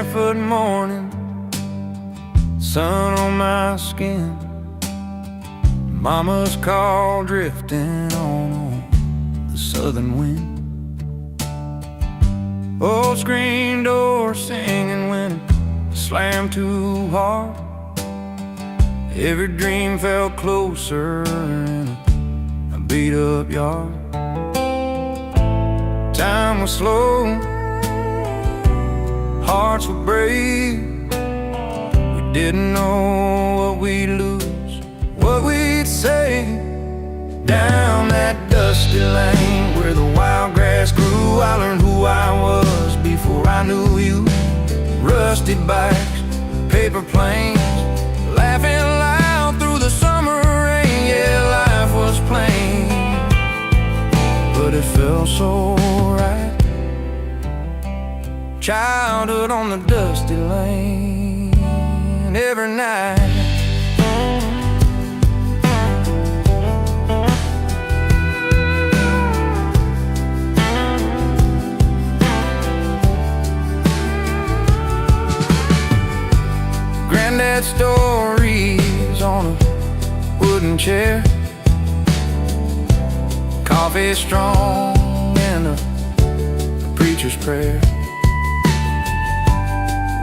barefoot morning, sun on my skin, mama's call drifting on the southern wind. Old screen door singing when it slammed too hard. Every dream fell closer in a beat-up yard. Time was slow, hearts were brave. We didn't know what we'd lose, what we'd save. Down that dusty lane where the wild grass grew, I learned who I was before I knew you. Rusted bikes, paper planes, laughing loud through the summer rain. Yeah, life was plain, but it felt so right. Childhood on the dusty lane every night. Granddad stories on a wooden chair, coffee strong and a preacher's prayer.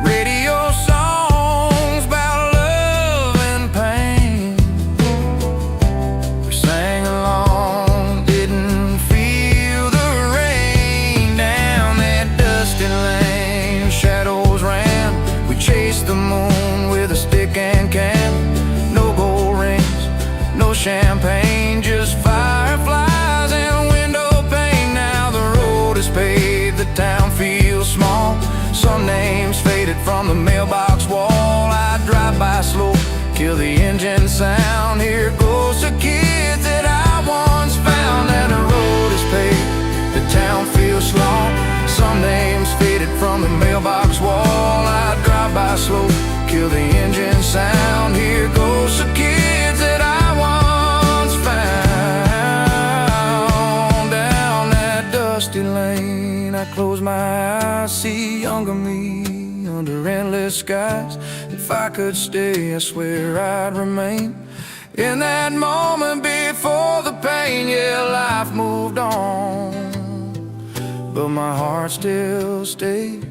Radio songs about love and pain. We sang along, didn't feel the rain. Down that dusty lane, shadows ran. We chased the moon with a stick and can. No gold rings, no champagne, just fireflies and window pane. Now the road is paved, the town feels small. Some names faded from the mailbox wall. I drive by slow, kill the engine sound. Here goes the kids that I once found. And the road is paved, the town feels small. Some names faded from the mailbox wall. I drive by slow, kill the engine sound. Here goes the kids that I once found. Down that dusty lane, I close my eyes, see younger me under endless skies. If I could stay, I swear I'd remain in that moment before the pain. Yeah, life moved on, but my heart still stays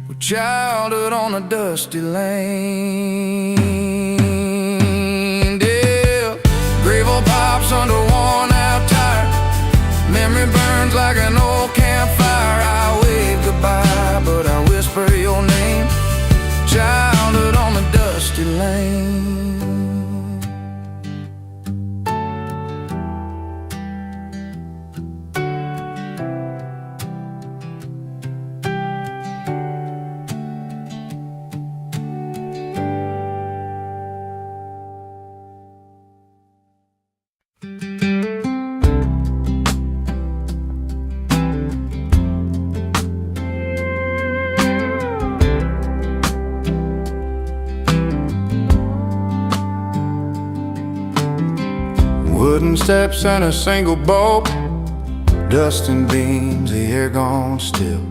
with childhood on a dusty lane. Yeah, gravel pops under worn out tire. Memory burns like an old campfire. I wave goodbye, but I whisper your name. Childhood on the dusty lane. Wooden steps and a single bolt, dust and beams, the air gone still.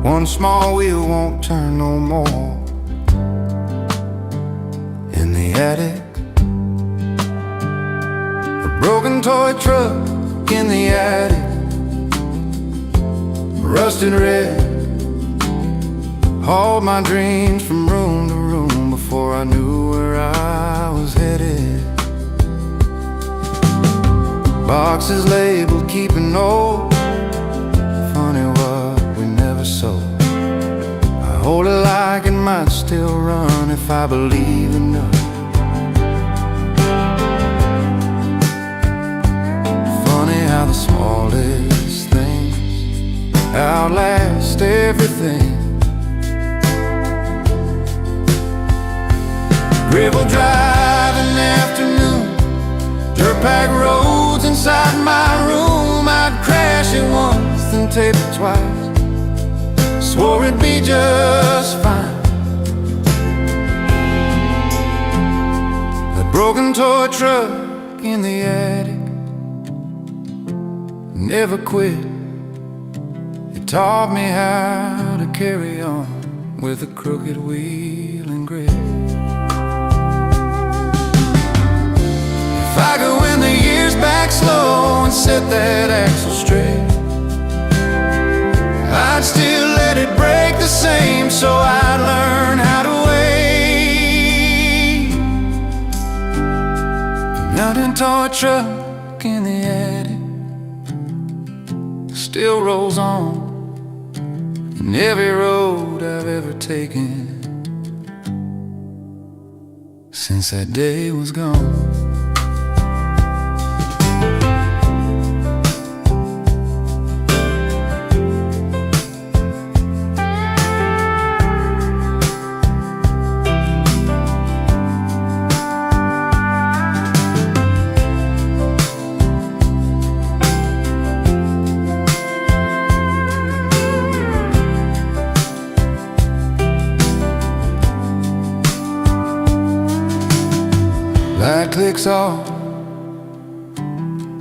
One small wheel won't turn no more. In the attic, a broken toy truck in the attic, rusted red, hauled my dreams from room to room before I knew where I was headed. Boxes labeled keeping old, funny what we never sold. I hold it like it might still run if I believe enough. Funny how the smallest things outlast everything. Gravel drive in the afternoon, dirt pack roads inside my room. I'd crash it once, then tape it twice. Swore it'd be just fine. A broken toy truck in the attic, never quit. It taught me how to carry on with a crooked wheel and grip. If I could win the years back slow and set that axle straight, I'd still let it break the same, so I'd learn how to wait. Mountain toy truck in the attic still rolls on, and every road I've ever taken since that day was gone. Light clicks off,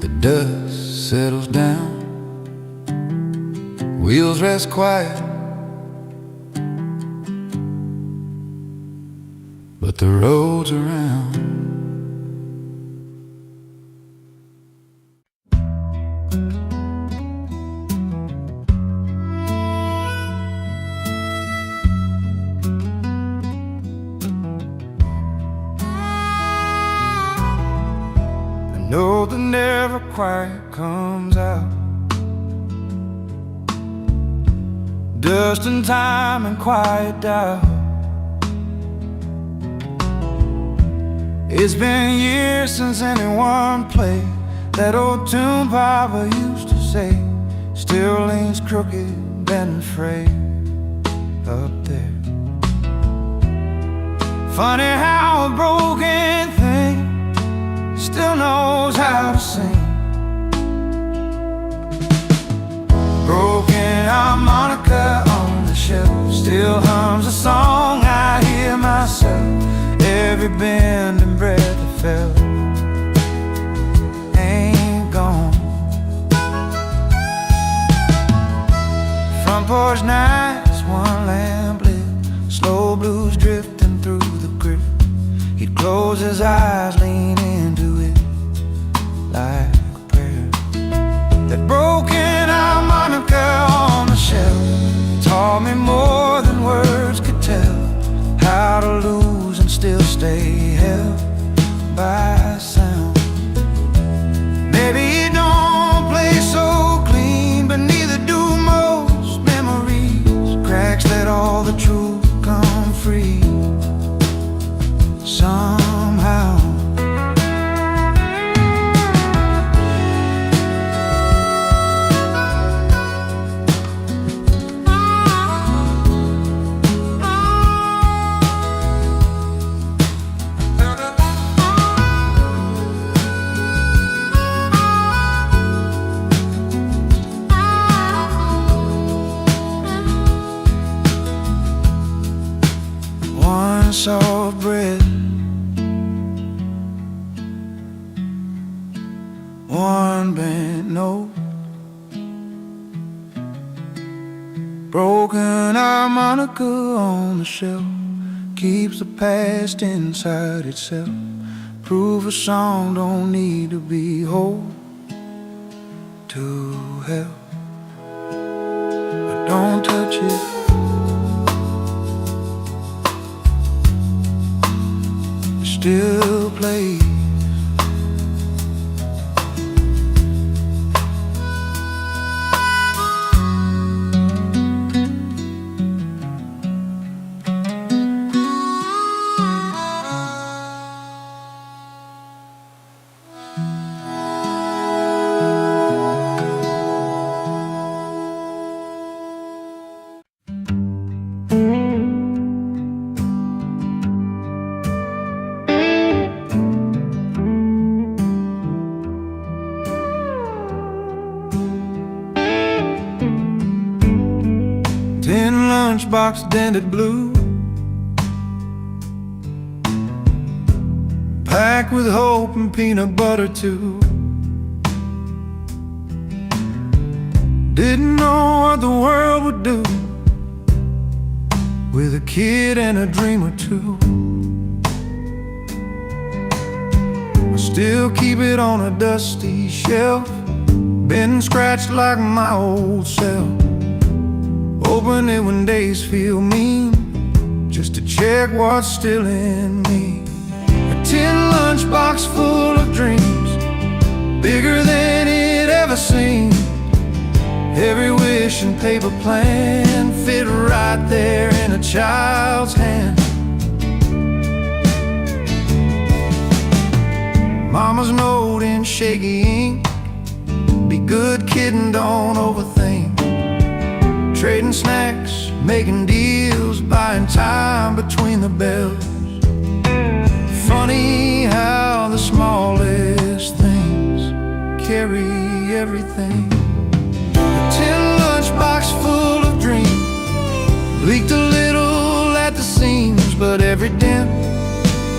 the dust settles down, wheels rest quiet, but the road's around. Know that never quite comes out. Dust and time and quiet doubt. It's been years since anyone played that old tune Papa used to say, still leans crooked and frayed up there. Funny how a broken thing still knows how to sing. Broken harmonica on the shelf still hums a song I hear myself. Every bend and breath I felt ain't gone. Front porch nights, one lamp lit, slow blues drifting through the grip. He'd close his eyes, lean into it like a prayer. That broken harmonica on the shelf taught me more than words could tell, how to lose and still stay held by sound. Maybe it don't play so clean, but neither do most memories. Cracks let all the truth come free somehow. One soft breath, one bent note, broken harmonica on the shelf keeps the past inside itself. Proof a song don't need to be whole to help. But don't touch it, still plays. Tin lunchbox dented blue, packed with hope and peanut butter too. Didn't know what the world would do with a kid and a dream or two. I still keep it on a dusty shelf, been and scratched like my old self. Open it when days feel mean, just to check what's still in me. A tin lunchbox full of dreams, bigger than it ever seemed. Every wish and paper plan fit right there in a child's hand. Mama's note in shaky ink, be good kid and don't overthink. Trading snacks, making deals, buying time between the bells. Funny how the smallest things carry everything. A tin lunchbox full of dreams, leaked a little at the seams, but every dent,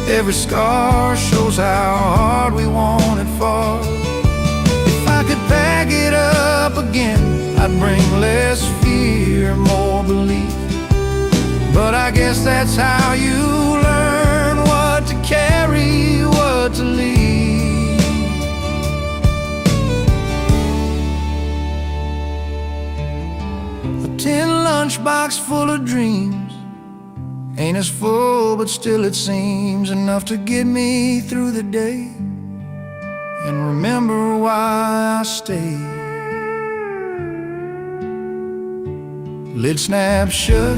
every scar shows how hard we wanted far. If I could pack it up again, I'd bring less fear, more belief. But I guess that's how you learn what to carry, what to leave. A tin lunchbox full of dreams ain't as full, but still it seems enough to get me through the day and remember why I stayed. Lid snaps shut,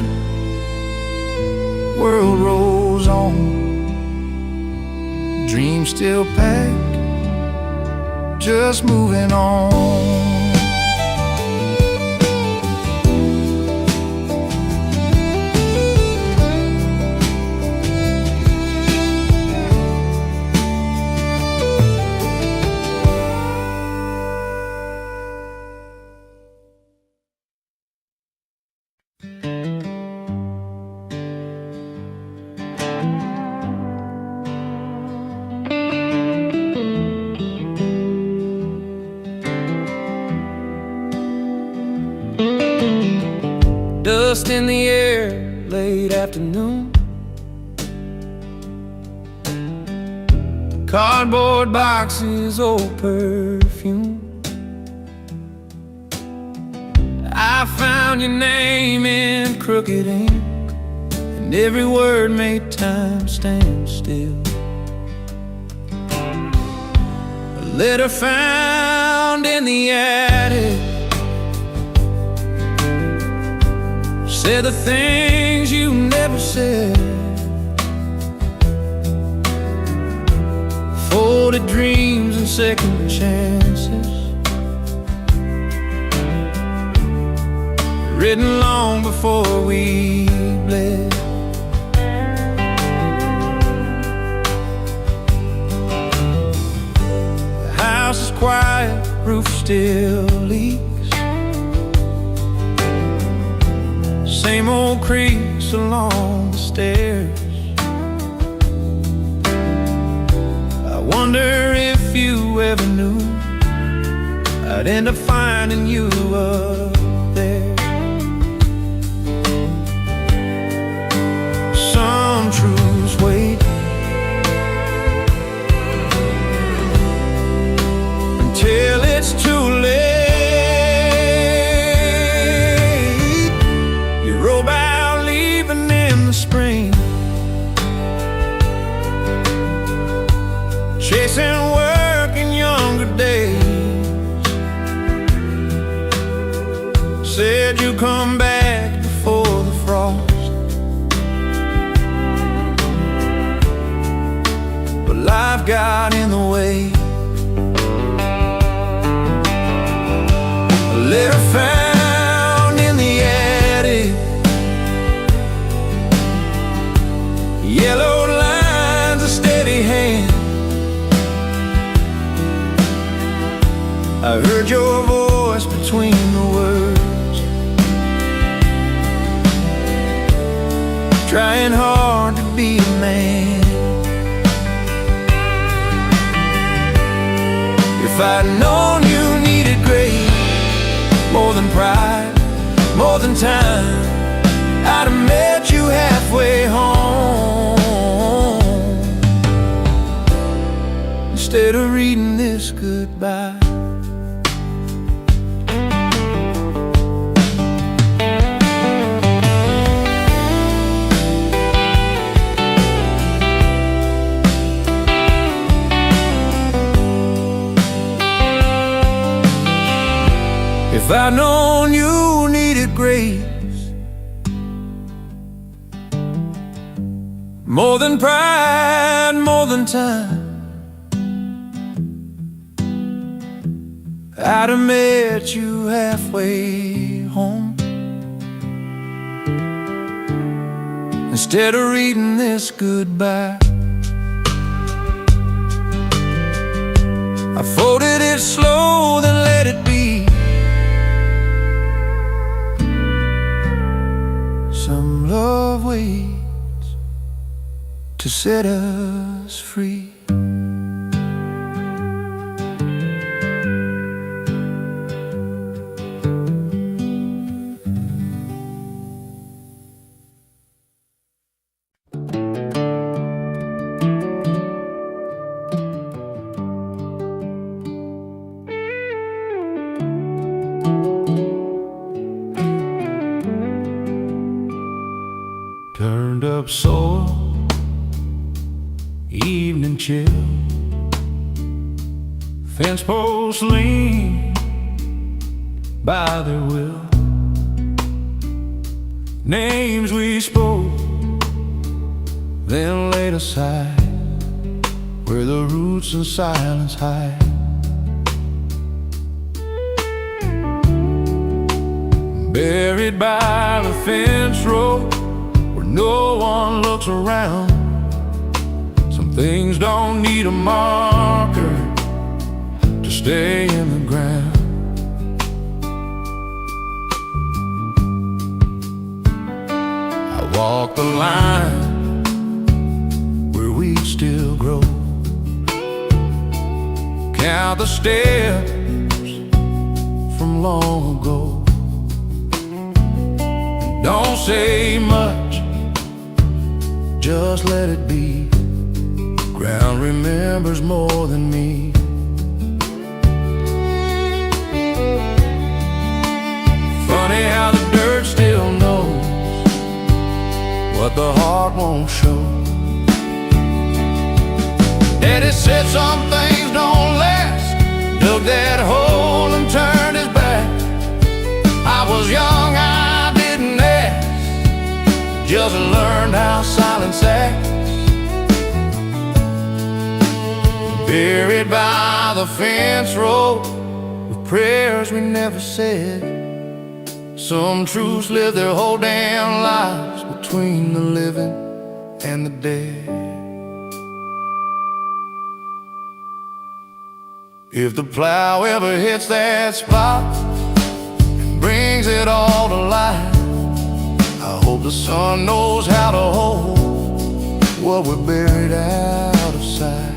world rolls on, dreams still packed, just moving on. Dust in the air, late afternoon. Cardboard boxes, old perfume. I found your name in crooked ink, and every word made time stand still. A letter found in the attic said the things you never said. Folded dreams and second chances, written long before we bled. The house is quiet, roof still leaks. Same old creaks along the stairs. I wonder if you ever knew I'd end up finding you up there. Some truths wait until it's too late. Chasing work in younger days, said you come back before the frost, but life got in the way. A letter found in the attic, yellowed lines, a steady hand. I heard your voice between the words, trying hard to be a man. If I'd known you needed grace, more than pride, more than time, I'd have met you goodbye. If I'd known you needed grace more than pride, more than time, I'd have met you halfway home. Instead of reading this goodbye, I folded it slow, then let it be. Some love waits to set us free. Turned up soil, evening chill, fence posts lean by their will. Names we spoke, then laid aside, where the roots and silence hide. Buried by the fence row, no one looks around. Some things don't need a marker to stay in the ground. I walk the line where weeds still grow, count the steps from long ago. Don't say much, just let it be. Ground remembers more than me. Funny how the dirt still knows what the heart won't show. Daddy said some things don't last, dug that hole and turned his back. I was young, I didn't ask, just learned how silence acts. Buried by the fence row with prayers we never said. Some truths live their whole damn lives between the living and the dead. If the plow ever hits that spot and brings it all to life, I hope the sun knows how to hold what we're buried out of sight.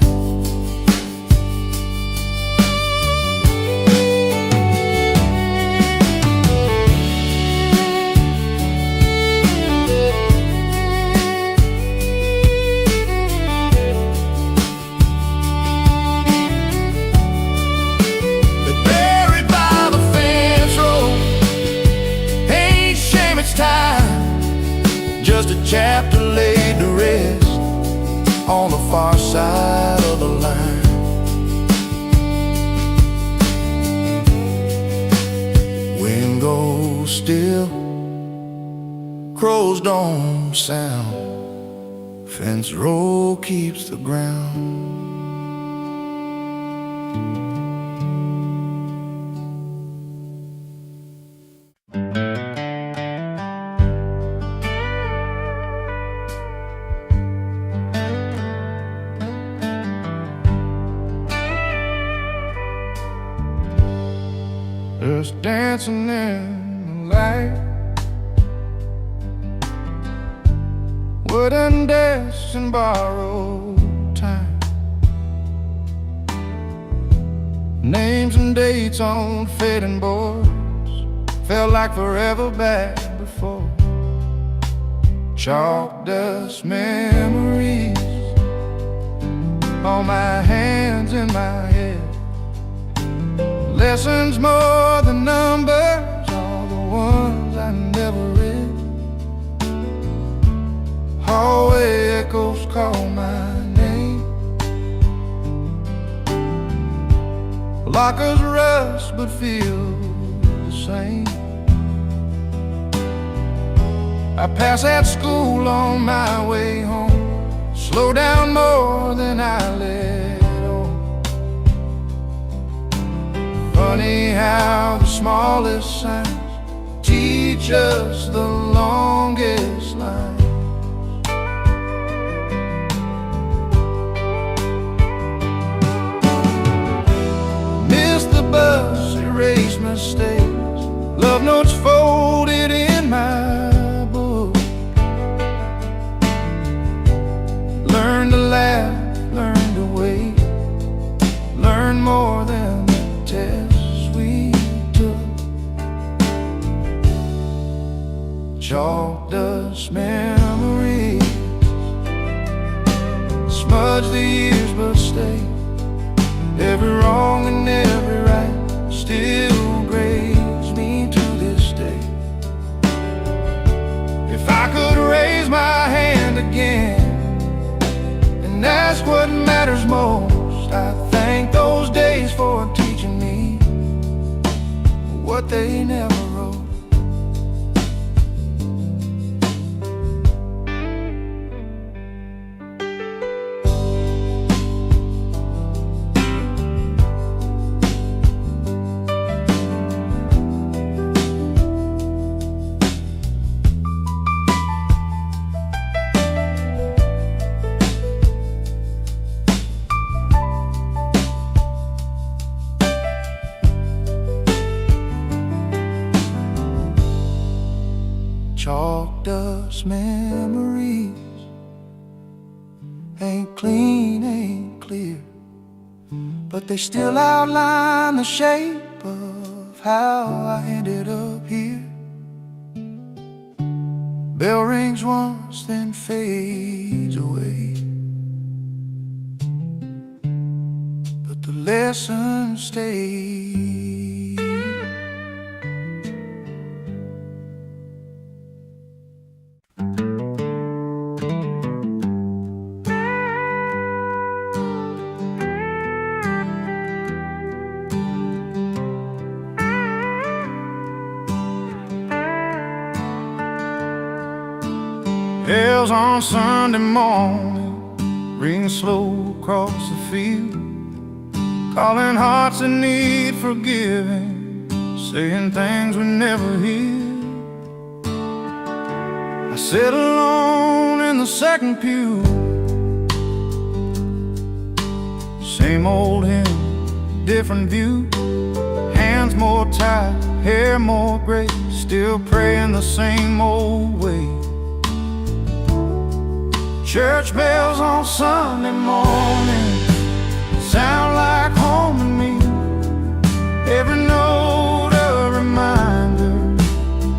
Just a chapter laid to rest on the far side of the line. Wind goes still, crows don't sound, fence row keeps the ground. Just dancing in the light, wooden desks and borrowed time, names and dates on fading boards, felt like forever back before. Chalk dust memories on my hands and my head, Lessons more than numbers, all the ones I never read. Hallway echoes call my name. Lockers rust but feel the same. I pass that school on my way home. Slow down more than I let on. Funny how the smallest signs teach us the longest lines. Missed the bus, erased mistakes, love notes folded in my book. Learn to laugh, learn to wait, learn more than the tests we took. Chalk dust memories smudge the years but stay. Every wrong and every right still grieves me to this day. If I could raise my hand again and ask what matters most, I thank those days for teaching me what they never wrote. Chalk dust memories ain't clean, ain't clear, but they still outline the shape of how I ended up here. Bell rings once, then fades away, but the lessons stay. Bells on Sunday morning ring slow across the field, calling hearts that need forgiving, saying things we never hear. I sit alone in the second pew, same old hymn, different view. Hands more tight, hair more gray, still praying the same old way. Church bells on Sunday morning sound like home to me. Every note a reminder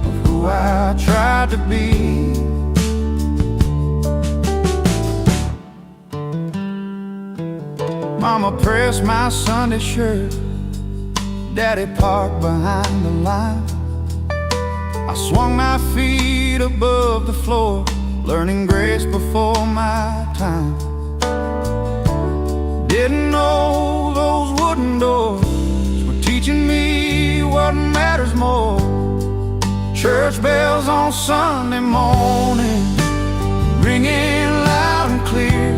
of who I tried to be. Mama pressed my Sunday shirt, Daddy parked behind the line. I swung my feet above the floor, learning grace before my time. Didn't know those wooden doors were teaching me what matters more. Church bells on Sunday morning ringing loud and clear.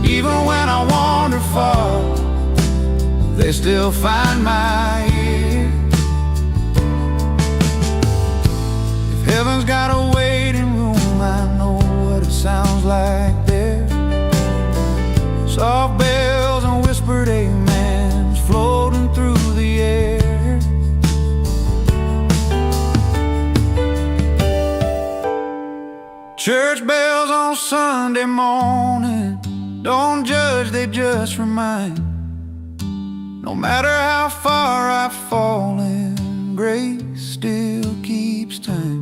Even when I wander far, they still find my ear. If heaven's got a waiting room, I know what it sounds like there. Soft bells and whispered amens floating through the air. Church bells on Sunday morning don't judge, they just remind. No matter how far I've fallen, grace still keeps time.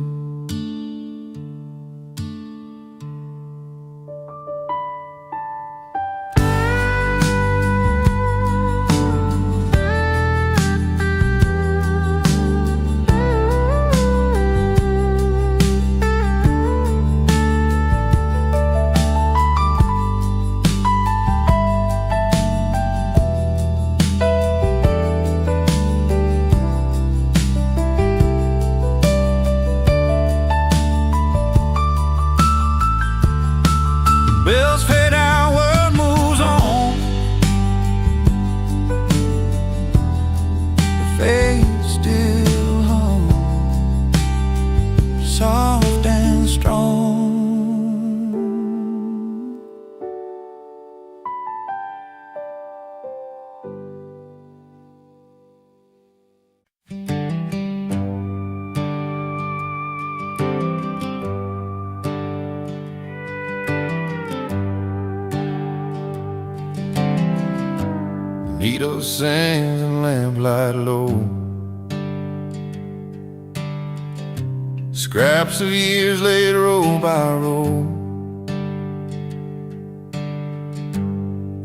heat of sands and lamplight low. Scraps of years laid row by row.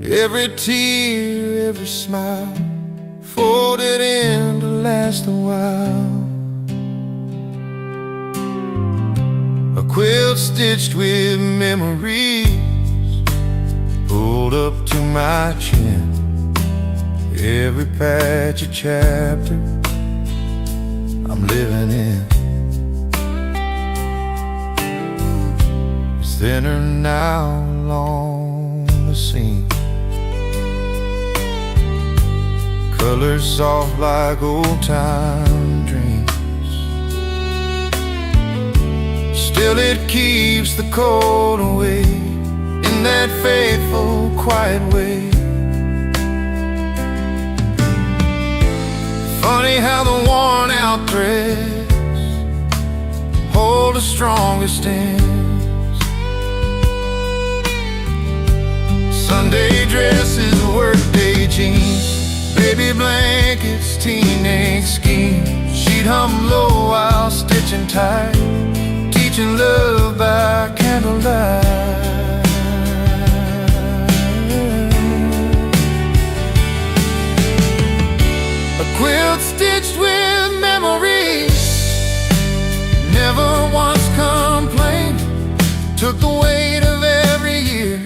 Every tear, every smile, folded in to last a while. A quilt stitched with memories pulled up to my chin. Every patch a chapter I'm living in. It's thinner now along the seam, colors soft like old time dreams. Still it keeps the cold away in that faithful, quiet way. Funny how the worn out threads hold the strongest ends. Sunday dresses, workday jeans, baby blankets, teenage schemes. She'd hum low while stitching tight, teaching love by candlelight. A quilt stitched with memories, never once complained. Took the weight of every year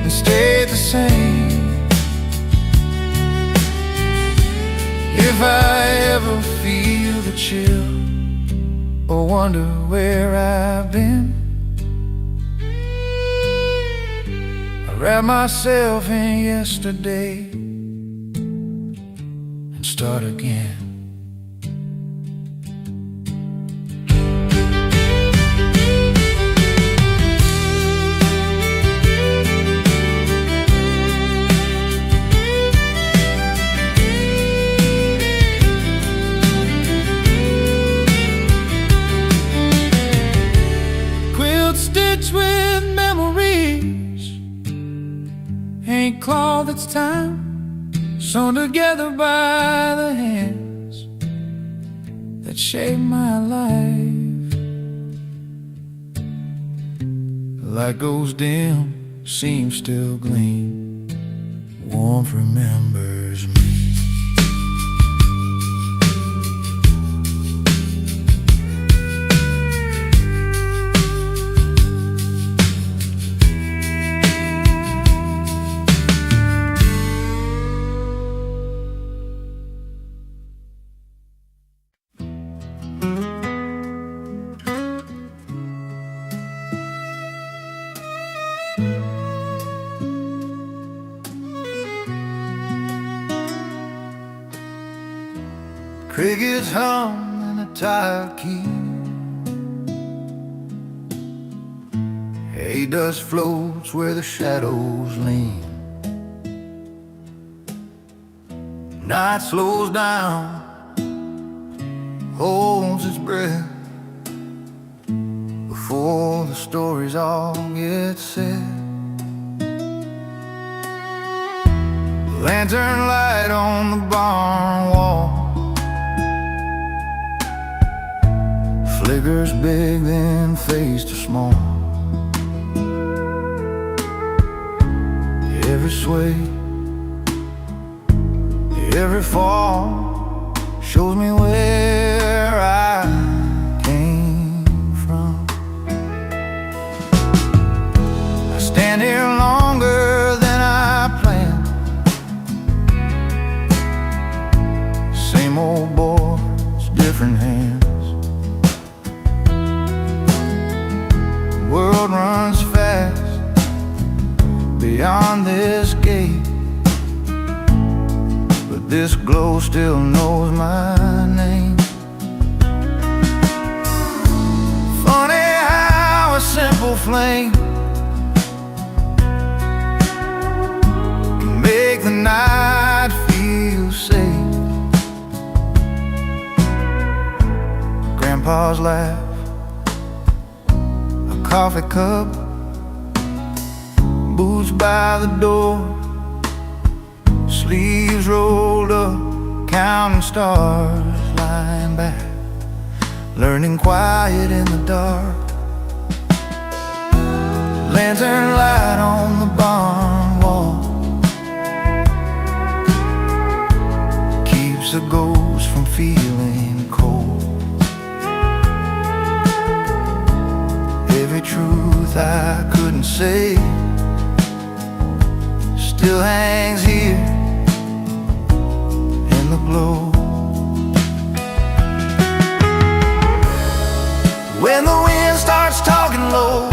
and stayed the same. If I ever feel the chill or wonder where I've been, I wrap myself in yesterday and start again. Stitched with memories, ain't cloth that's time, sewn together by the hands that shaped my life. The light goes dim, seams still gleam, warmth remembers me. Crickets hum in a tired key, hay dust floats where the shadows lean. Night slows down, holds its breath before the stories all get said. Lantern light on the barn wall flickers big, then fades to small. Every sway, every fall shows me where I came from. I stand here longer than I planned. Same old boards, different hands. World runs fast beyond this gate, but this glow still knows my name. Funny how a simple flame can make the night feel safe. Grandpa's laugh, coffee cup, boots by the door, sleeves rolled up, counting stars, lying back, learning quiet in the dark. Lantern light on the barn wall keeps a ghost from feeling cold. Every truth I couldn't say still hangs here in the glow. When the wind starts talking low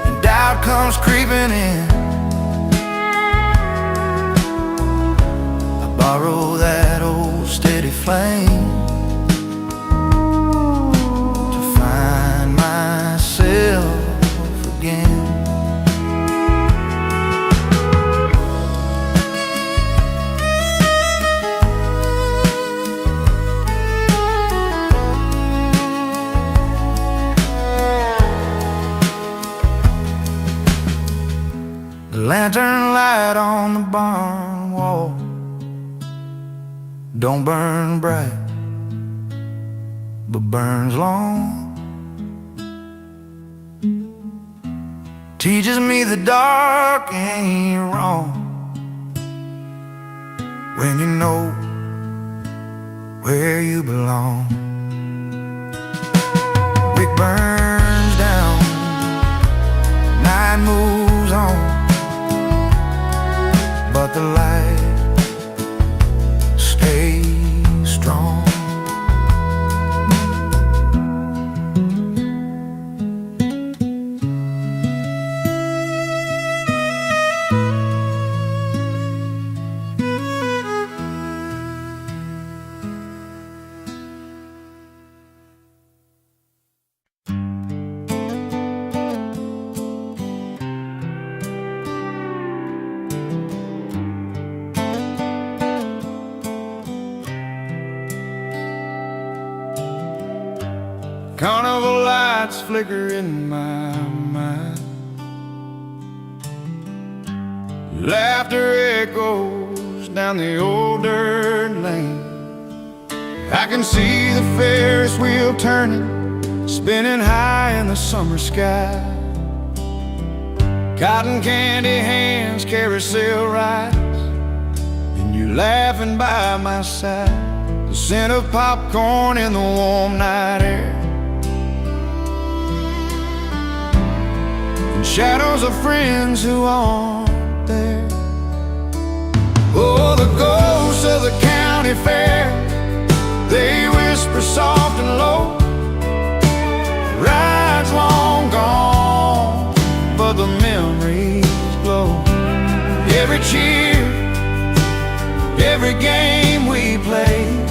and doubt comes creeping in, I borrow that old steady flame to find myself again. The lantern light on the barn wall don't burn bright, but burns long. Teaches me the dark ain't wrong when you know where you belong. Wick burns down, night moves on, but the light stays strong. Carnival lights flicker in my mind, laughter echoes down the old dirt lane. I can see the Ferris wheel turning, spinning high in the summer sky. Cotton candy hands, carousel rides, and you laughing by my side. The scent of popcorn in the warm night air, shadows of friends who aren't there. Oh, the ghosts of the county fair, they whisper soft and low. Rides long gone, but the memories glow. Every cheer, every game we played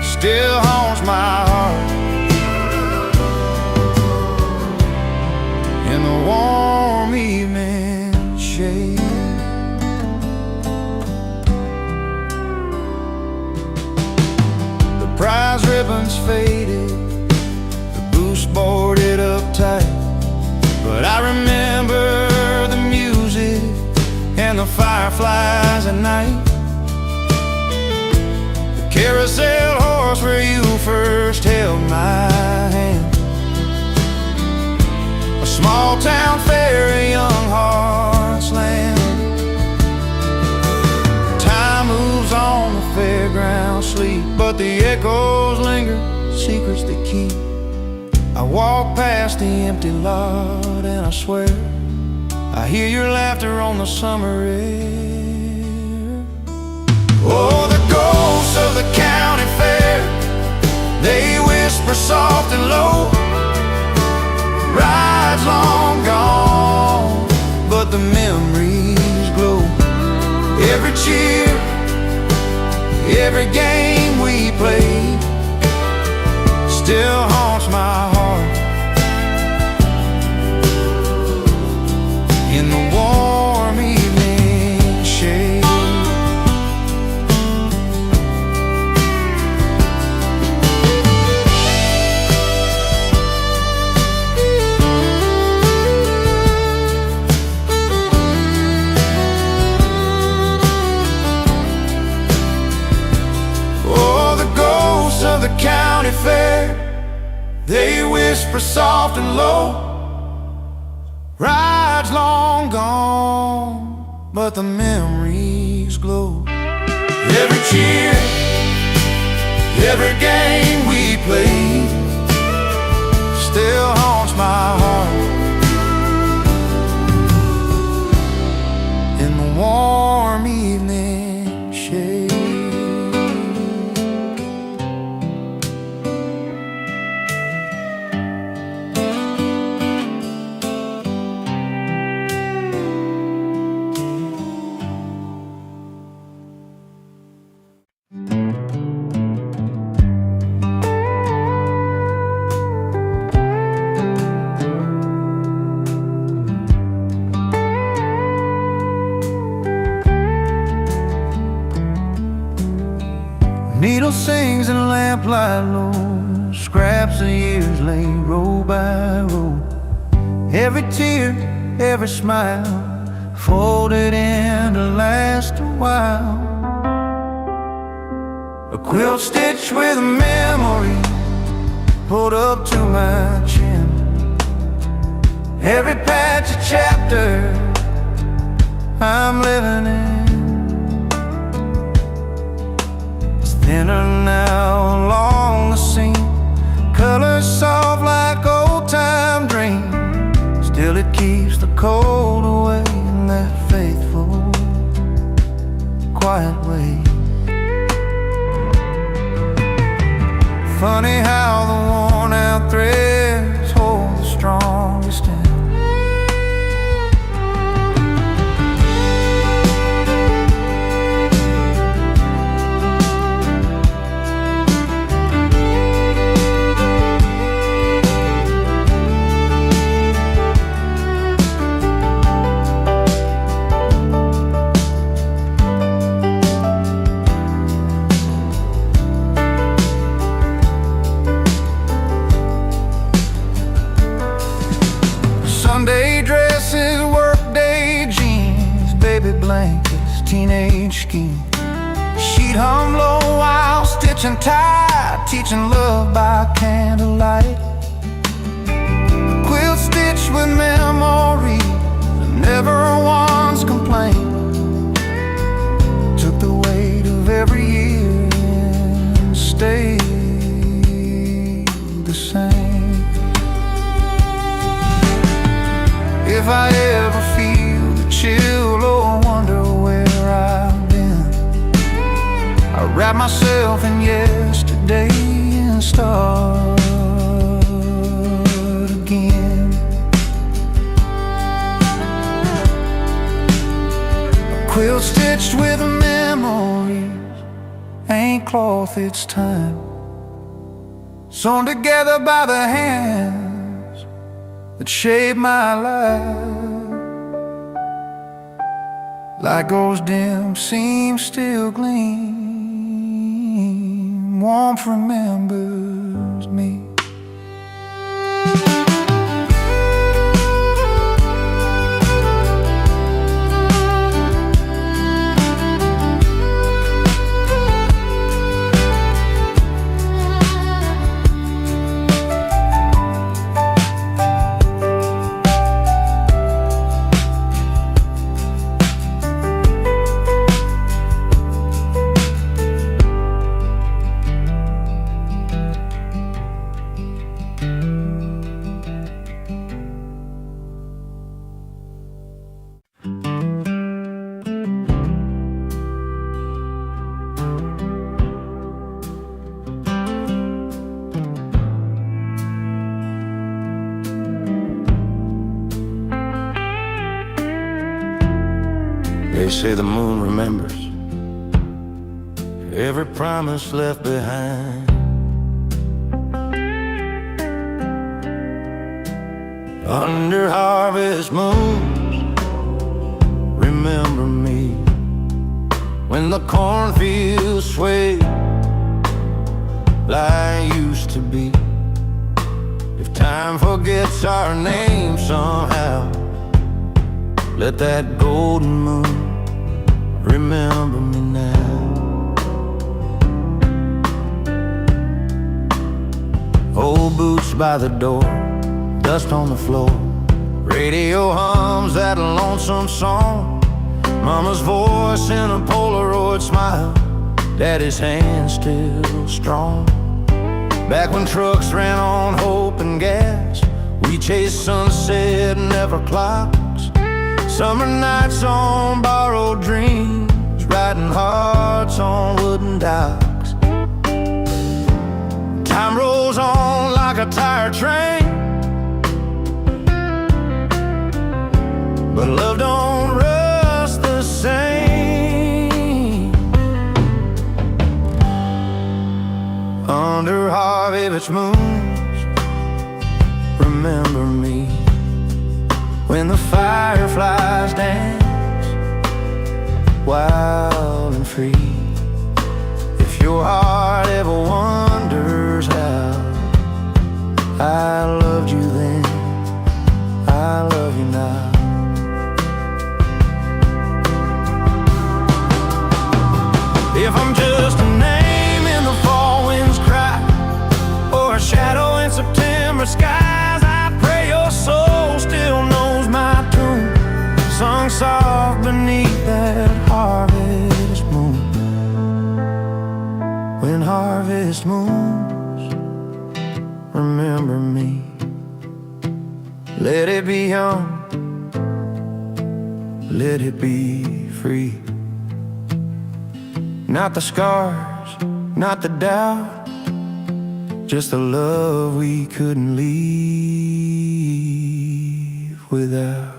still haunts my heart in the warm evening shade. The prize ribbons faded, the boost boarded up tight, but I remember the music and the fireflies at night. The carousel horse where you first held my hand, small town fair, a young heart's land. Time moves on, the fairground sleep, but the echoes linger, secrets they keep. I walk past the empty lot and I swear I hear your laughter on the summer air. Oh, the ghosts of the county fair, they whisper soft and low. Rides long gone, but the memories glow. Every cheer, every game we played still haunts my heart in the warm evening shade. whisper soft and low. Rides long gone, but the memories glow. Every cheer, every game we played still haunts my heart. In the warm evening shade. Needle sings and lamplight low. Scraps of years lay row by row. Every tear, every smile folded in to last a while. A quilt stitched with a memory pulled up to my chin. Every patch a chapter I'm living in. Thinner now along the seam, colors soft like old-time dreams. Still it keeps the cold away in that faithful, quiet way. Funny how the worn-out threads hold the strongest end. Sunday dresses, workday jeans, baby blankets, teenage scheme. She'd hum low while stitching tight, teaching love by candlelight. A quilt stitched with memories that never once complained. Took the weight of every year and stayed the same. If I ever feel the chill or wonder where I've been, I wrap myself in yesterday and start again. A quilt stitched with memories, ain't cloth, it's time. Sewn together by the hand that shaped my life. Like those dim seams still gleam, warmth remembers me. They say the moon remembers every promise left behind. Under harvest moons, remember me when the cornfields sway like I used to be. If time forgets our name somehow, let that golden moon remember me now. Old boots by the door, dust on the floor. Radio hums that lonesome song. Mama's voice in a Polaroid smile. Daddy's hand still strong. Back when trucks ran on hope and gas, we chased sunset and never clocks. Summer nights on borrowed dreams, riding hearts on wooden docks. Time rolls on like a tired train, but love don't rust the same. Under harvest moons, remember me when the fireflies dance, wild and free. If your heart ever wonders how I loved you then, I love you now. If I'm just a name in the fall wind's cry, or a shadow in September skies, I pray your soul still knows my tune, sung soft beneath that harvest moon. When harvest moons, remember me. Let it be young, let it be free. Not the scars, not the doubt, just the love we couldn't leave without.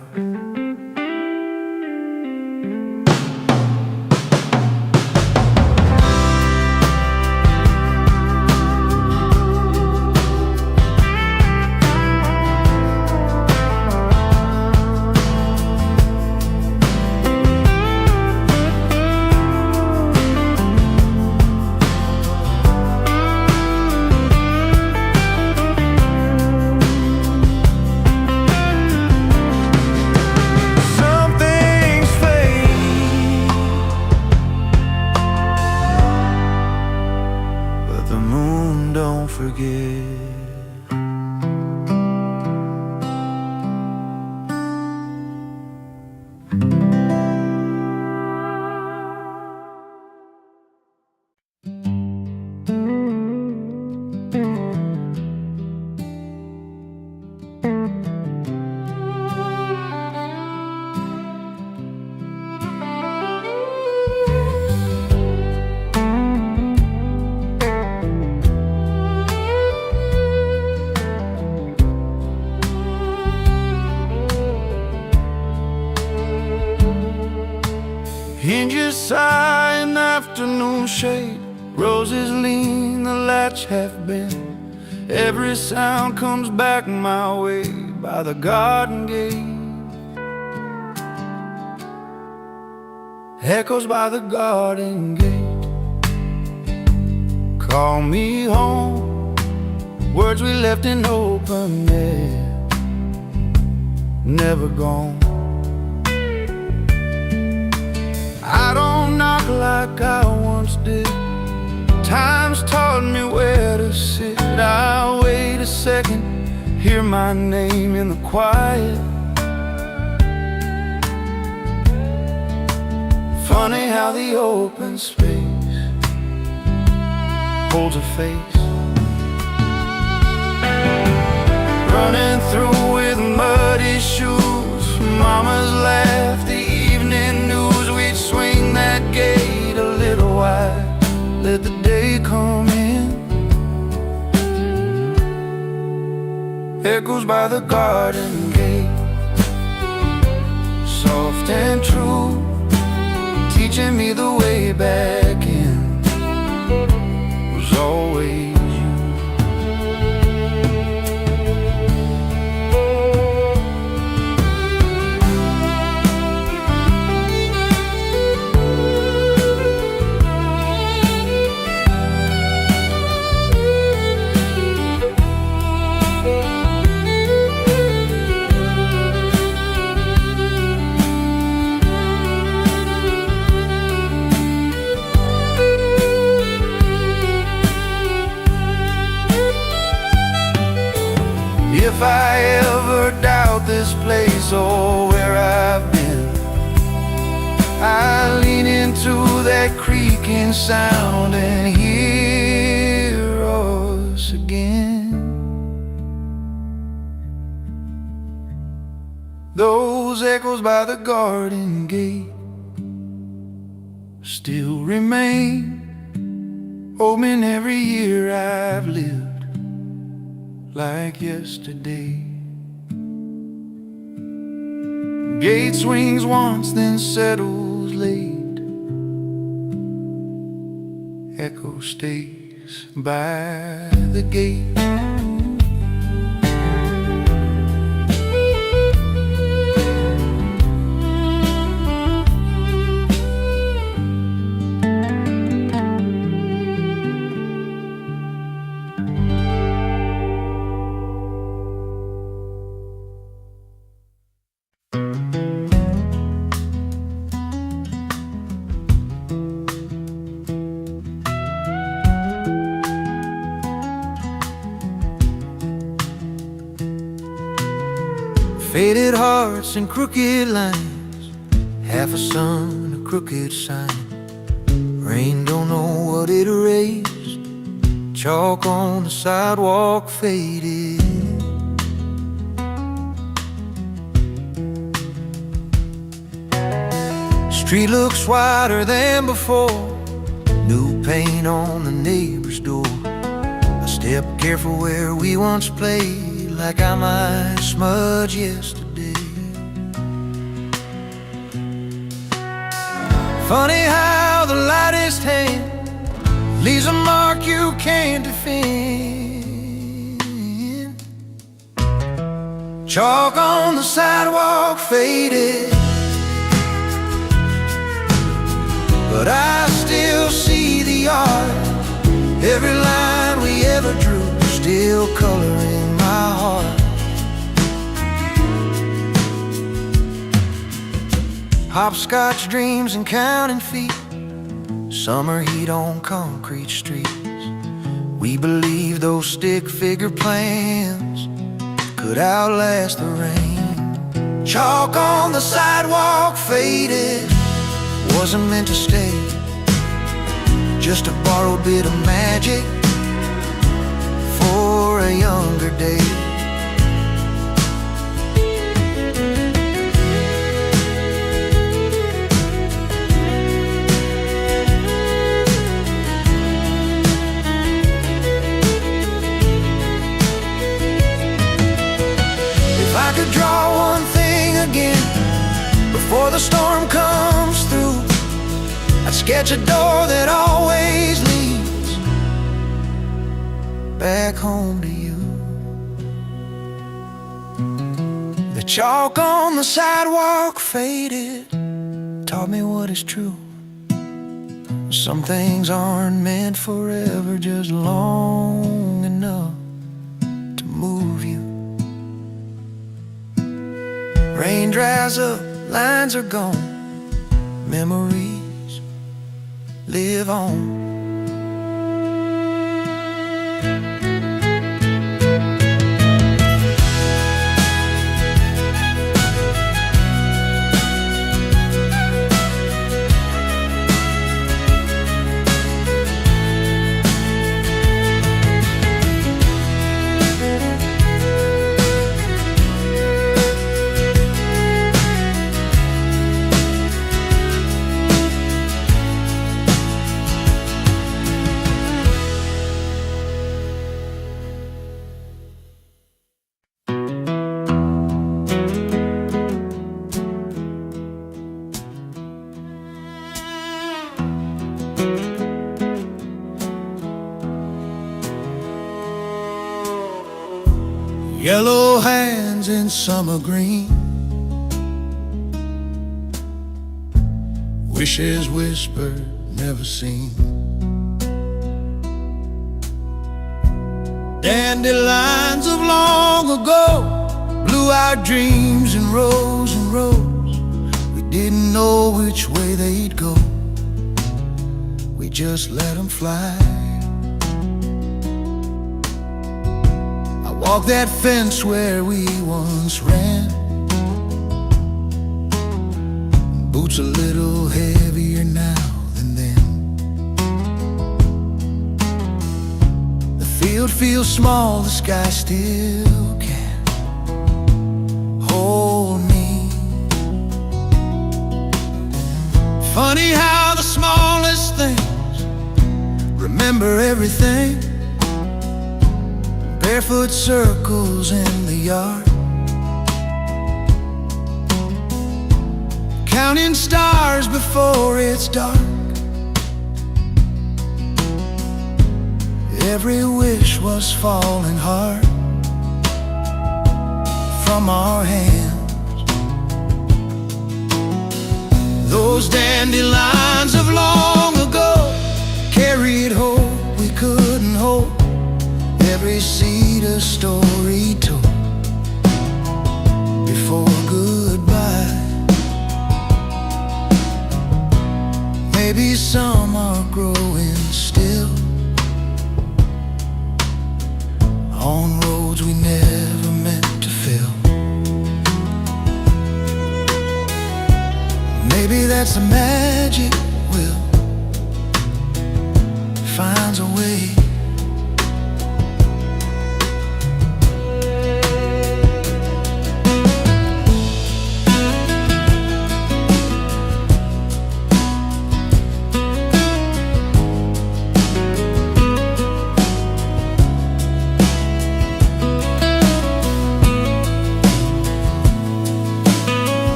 Forget. Hinges sigh in afternoon shade, roses lean, the latch half bent. Every sound comes back my way by the garden gate. Echoes by the garden gate. Call me home, words we left in open air, never gone. I don't knock like I once did. Time's taught me where to sit. I'll wait a second, hear my name in the quiet. Funny how the open space holds a face. Running through with muddy shoes, mama's laugh, the evening news. We'd swing that gate a little wide, let the day come in. Echoes by the garden gate, soft and true, teaching me the way back in was always. if I ever doubt this place or where I've been, I lean into that creaking sound and hear us again. Those echoes by the garden gate still remain, hoping every year I've lived like yesterday. Gate swings once, then settles late. Echo stays by the gate. Faded hearts and crooked lines, half a sun, a crooked sign. Rain don't know what it erased, chalk on the sidewalk faded. Street looks wider than before, new paint on the neighbor's door. I step careful where we once played, like I might smudge yesterday. Funny how the lightest hand leaves a mark you can't defend. Chalk on the sidewalk faded, but I still see the art. Every line we ever drew still coloring my heart. Hopscotch dreams and counting feet, summer heat on concrete streets. We believed those stick figure plans could outlast the rain. Chalk on the sidewalk faded, wasn't meant to stay, just a borrowed bit of magic for a younger day. If I could draw one thing again before the storm comes through, I'd sketch a door that always leads back home to you. The chalk on the sidewalk faded, taught me what is true. Some things aren't meant forever, just long enough to move you. Rain dries up, lines are gone, memories live on. Yellow hands in summer green, wishes whispered, never seen. Dandelions of long ago, blue-eyed dreams in rows and rows. We didn't know which way they'd go, we just let them fly. I Walk that fence where we once ran. Boots a little heavier now than then. The field feels small, the sky still can hold me. Funny how the smallest things remember everything. Barefoot circles in the yard, counting stars before it's dark. Every wish was falling hard from our hands. Those dandelions of long ago carried hope we couldn't hold. Every seed a story told before goodbye. Maybe some are growing still on roads we never meant to fill. Maybe that's the magic will finds a way.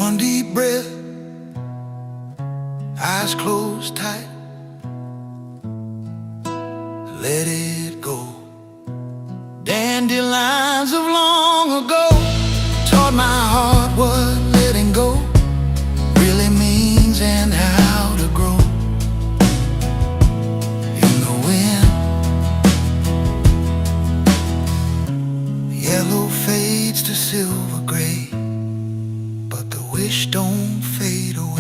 One deep breath, eyes closed tight, let it go. Dandelions of long ago taught my heart what letting go really means and how to grow in the wind. Yellow fades to silver gray, wish don't fade away.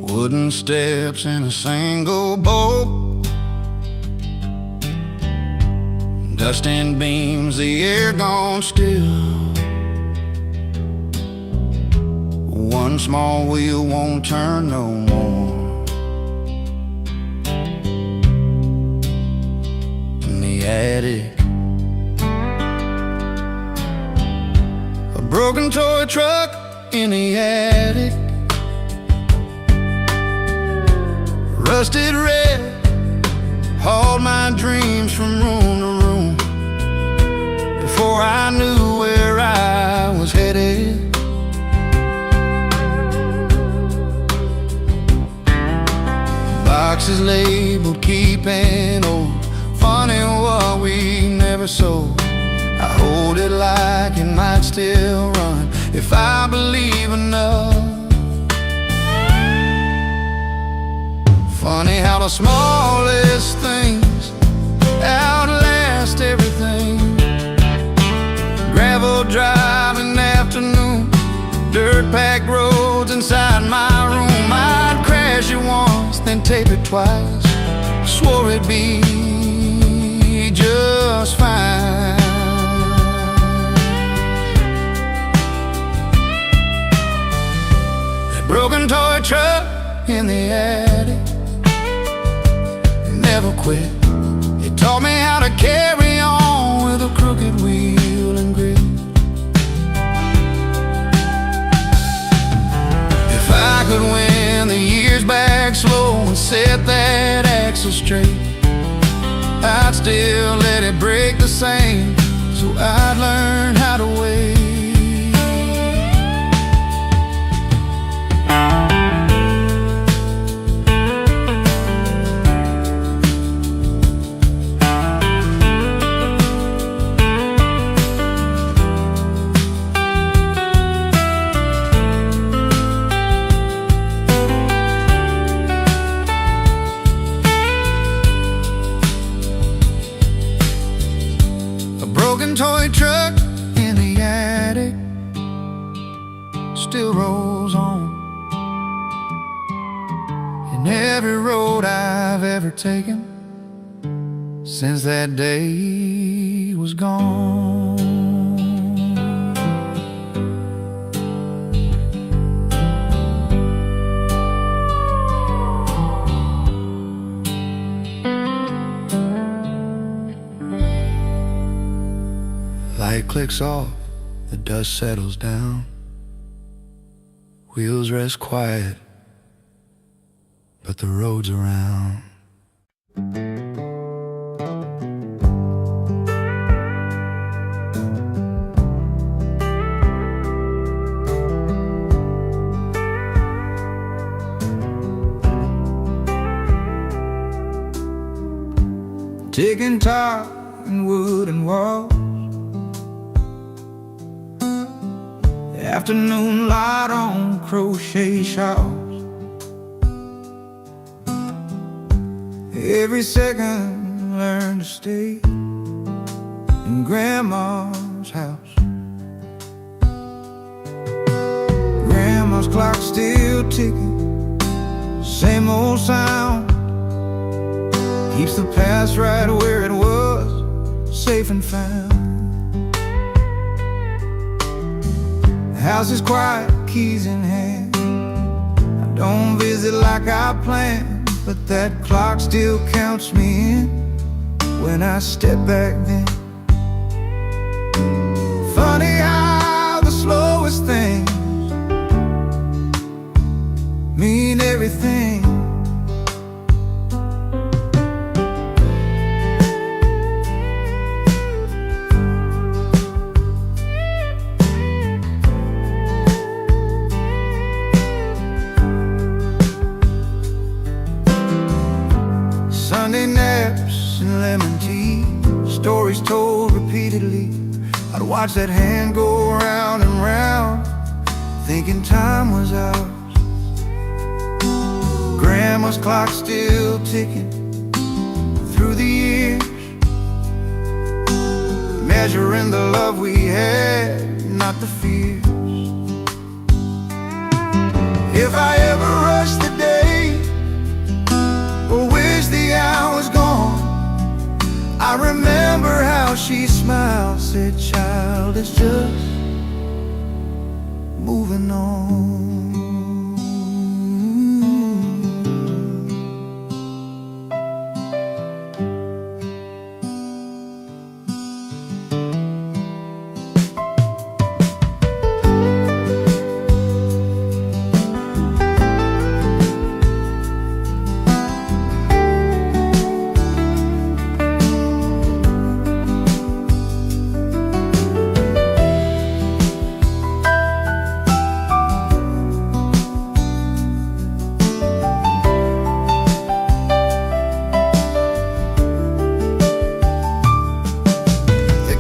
Wooden steps in a single boat, dust and beams, the air gone still. One small wheel won't turn no more. In the attic, a broken toy truck in the attic, rusted red, hauled my dreams from room to room. Before I knew where I was headed, boxes labeled keeping old. Funny what we never sold. I hold it like it might still run if I believe enough. Funny how the smallest things outlast everything. Gravel driving afternoon, dirt packed roads inside my room. I'd crash it once, then tape it twice. Swore it'd be just fine. That broken toy truck in the attic never quit. It taught me how to carry on with a crooked wheel and grit. If I could win the years back slow and set that axle straight, I'd still let it break the same, so I'd learn how to wait. toy truck in the attic still rolls on. And every road I've ever taken since that day was gone. Light clicks off, the dust settles down. Wheels rest quiet, but the road's around. Ticking top and wooden walls, the afternoon light on crochet shawls. Every second learn to stay in Grandma's house. Grandma's clock still ticking, same old sound. Keeps the past right where it was, safe and found. The house is quiet, keys in hand. I don't visit like I planned, but that clock still counts me in when I step back then. Funny how the slowest things mean everything. Sunday naps and lemon tea, stories told repeatedly. I'd watch that hand go round and round, thinking time was ours. Grandma's clock still ticking through the years, measuring the love we had, not the fears. If I ever rush the day or wish the hour's gone, I remember how she smiled, said, "Child, it's just moving on."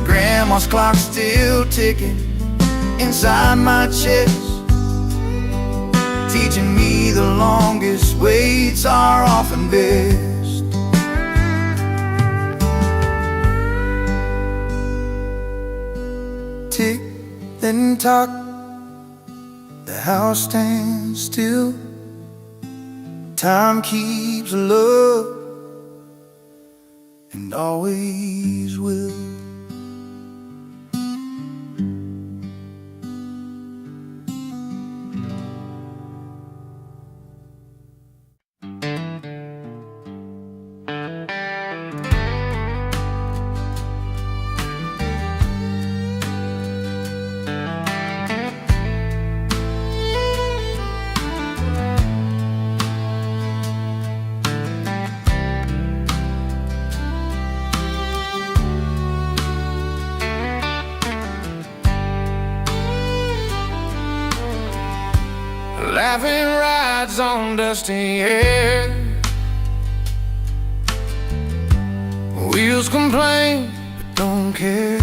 Grandma's clock still ticking inside my chest, teaching me the longest waits are often best. Tick, then tock, the house stands still. Time keeps love and always will. Laughing rides on dusty air, wheels complain but don't care.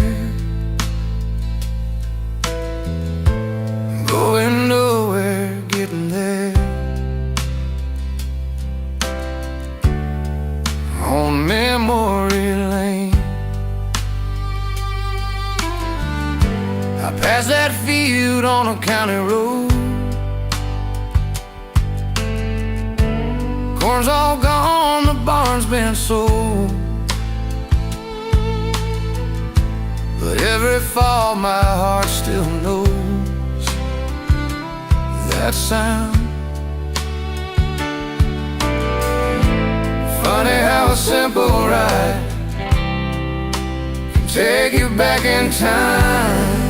Going nowhere, getting there on memory lane. past that field on a county road. Corn's all gone, the barn's been sold. But every fall my heart still knows that sound. Funny how a simple ride can take you back in time.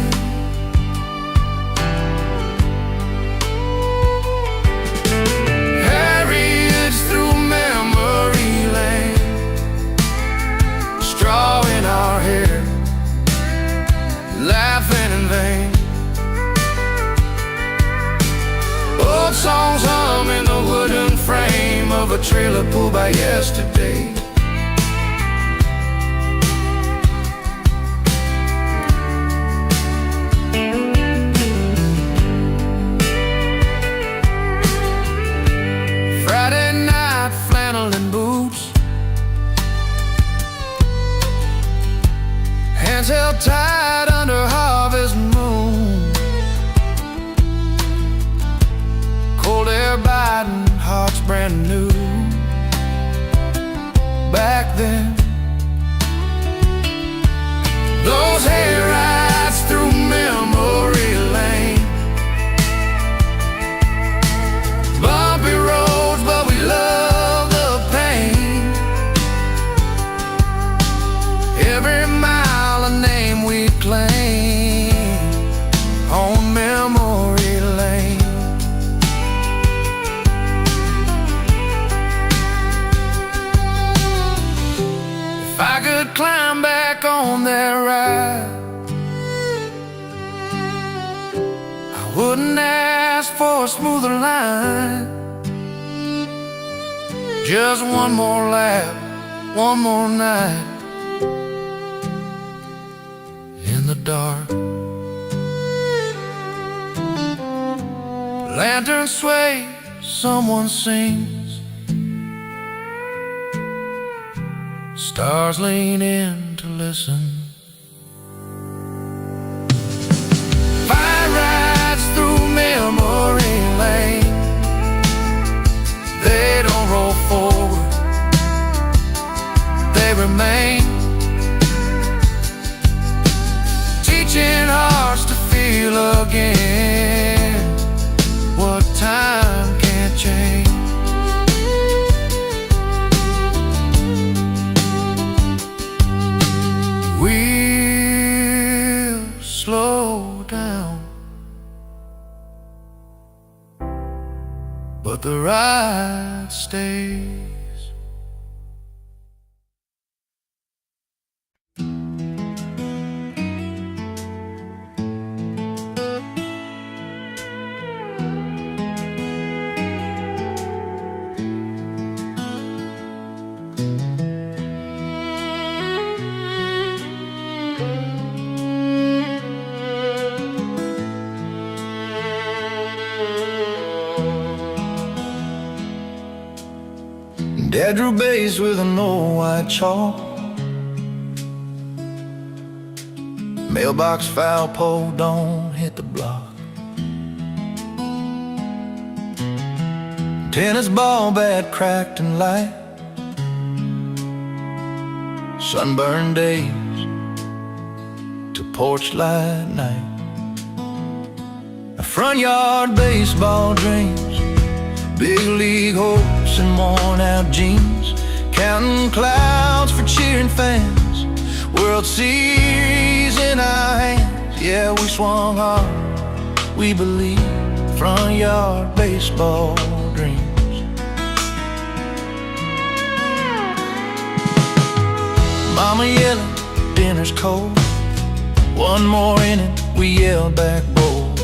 Harriet's through memory lane, straw in our hair, laughing in vain. Old songs hum in the wooden frame of a trailer pulled by yesterday. Friday night flannel and boots, hands held tight under harvest moon. Cold air biting, hearts brand new. Back then, those hay rides through memory lane, bumpy roads, but we love the pain. Every mile a name we claim on memory lane. If I could climb back on that ride, I wouldn't ask for a smoother line. Just one more lap, one more night in the dark. Lantern sway, someone sings, stars lean in to listen. Fire rides through memory lane, they don't roll forward, they remain, teaching hearts to feel again what time can't change. We'll slow down, but the ride stays. Dad drew base with an old white chalk, mailbox foul pole, don't hit the block. Tennis ball bat cracked and light, sunburned days to porch light night. A front yard baseball dreams, big league hopes and worn out jeans, counting clouds for cheering fans, World Series in our hands. Yeah, we swung hard, we believe, front yard baseball dreams. Mama yelling, dinner's cold, one more inning, we yelled back bold.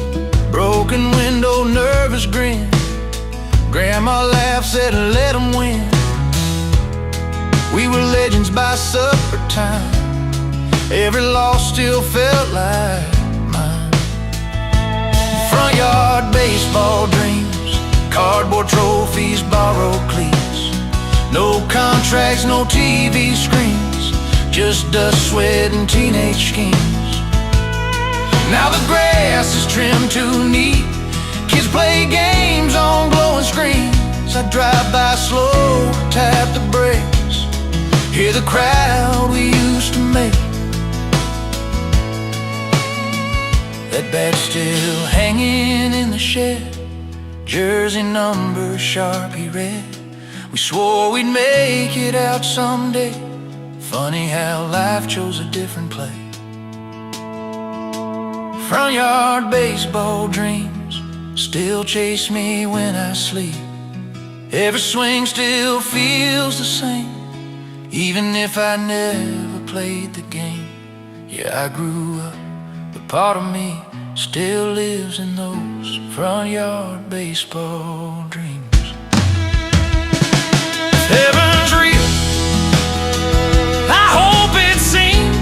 Broken window, nervous grin, Grandma laughed, said let 'em win. We were legends by supper time, every loss still felt like mine. Front yard baseball dreams, cardboard trophies, borrowed cleats, no contracts, no TV screens, just dust, sweat, and teenage schemes. Now the grass is trimmed too neat. Kids play games on glowing screens. I drive by slow, tap the brakes, hear the crowd we used to make. That badge still hanging in the shed, jersey number Sharpie red. We swore we'd make it out someday. Funny how life chose a different play. Front yard baseball dreams still chase me when I sleep. Every swing still feels the same, even if I never played the game. Yeah, I grew up, but part of me still lives in those front yard baseball dreams. Heaven's real, I hope it seems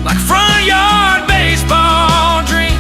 like front yard baseball dreams.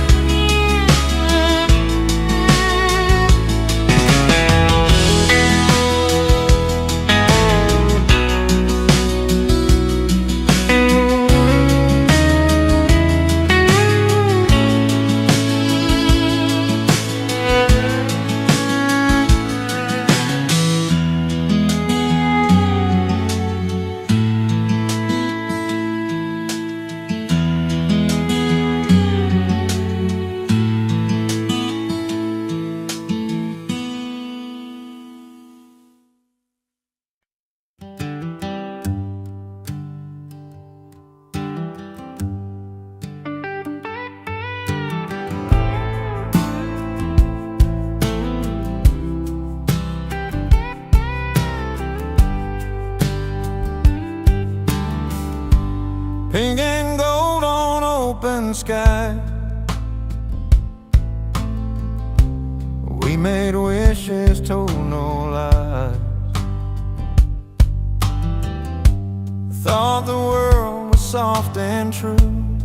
Pink and gold on open sky, we made wishes, told no lies. Thought the world was soft and true.